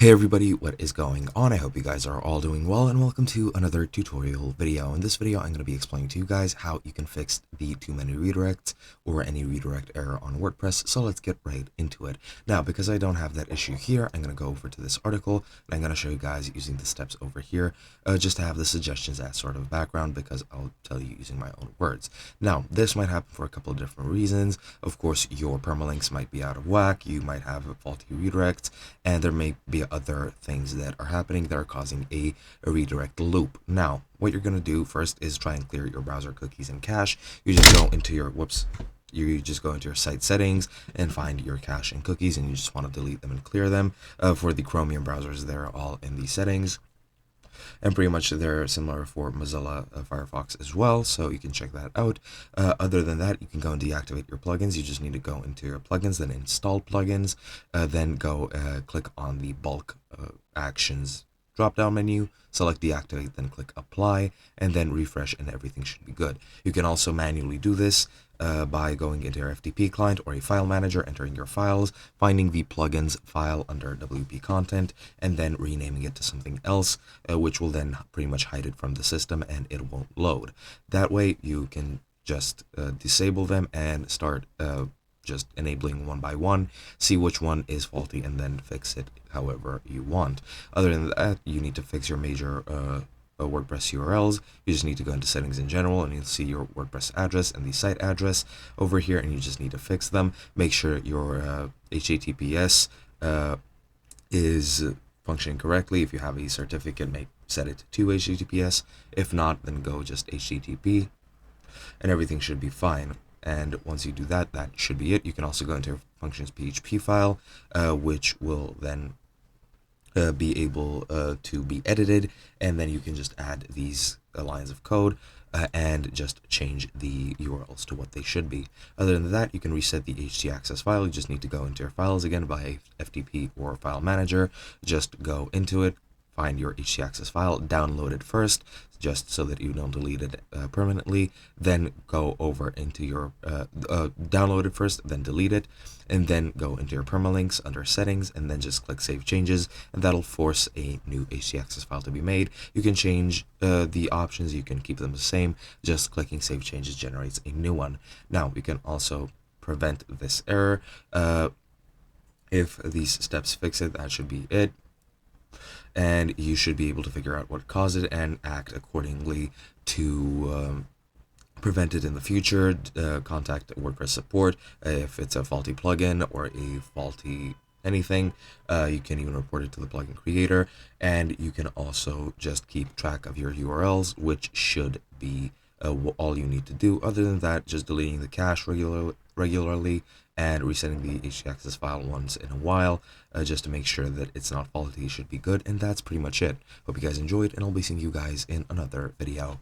Hey everybody, what is going on? I hope you guys are all doing well, and welcome to another tutorial video. In this video, I'm going to be explaining to you guys how you can fix the too many redirects or any redirect error on WordPress. So let's get right into it. Now, because I don't have that issue here, I'm going to go over to this article and I'm going to show you guys using the steps over here, just to have the suggestions as sort of background, because I'll tell you using my own words. Now, this might happen for a couple of different reasons. Of course, your permalinks might be out of whack, you might have faulty redirects, and there may be other things that are happening that are causing a redirect loop. Now, what you're going to do first is try and clear your browser cookies and cache. You just go into your you just go into your site settings and find your cache and cookies, and you just want to delete them and clear them. For the Chromium browsers, they're all in the settings, and pretty much they're similar for Mozilla Firefox as well, so you can check that out. Other than that, you can go and deactivate your plugins. You just need to go into your plugins, then install plugins, then go click on the bulk actions drop down menu, select deactivate, then click apply, and then refresh, and everything should be good. You can also manually do this by going into your FTP client or a file manager, entering your files, finding the plugins file under WP content, and then renaming it to something else, which will then pretty much hide it from the system and it won't load. That way you can just disable them and start just enabling one by one, see which one is faulty, and then fix it however you want. Other than that, you need to fix your major WordPress URLs. You just need to go into settings in general, and you'll see your WordPress address and the site address over here, and you just need to fix them. Make sure your HTTPS is functioning correctly. If you have a certificate, set it to HTTPS. If not, then go just HTTP, and everything should be fine. And once you do that, that should be it. You can also go into your functions PHP file, which will then be able to be edited, and then you can just add these lines of code and just change the URLs to what they should be. Other than that, you can reset the htaccess file. You just need to go into your files again by FTP or file manager. Just go into it, find your htaccess file, download it first, just so that you don't delete it permanently. Then go over into your download it first, then delete it, and then go into your permalinks under settings, and then just click save changes, and that'll force a new htaccess file to be made. You can change the options, you can keep them the same. Just clicking save changes generates a new one. Now we can also prevent this error. If these steps fix it, that should be it, and you should be able to figure out what caused it and act accordingly to prevent it in the future. Contact WordPress support if it's a faulty plugin or a faulty anything. You can even report it to the plugin creator, and you can also just keep track of your URLs, which should be all you need to do. Other than that, just deleting the cache regularly and resetting the htaccess file once in a while, just to make sure that it's not faulty, should be good. And that's pretty much it. Hope you guys enjoyed, and I'll be seeing you guys in another video.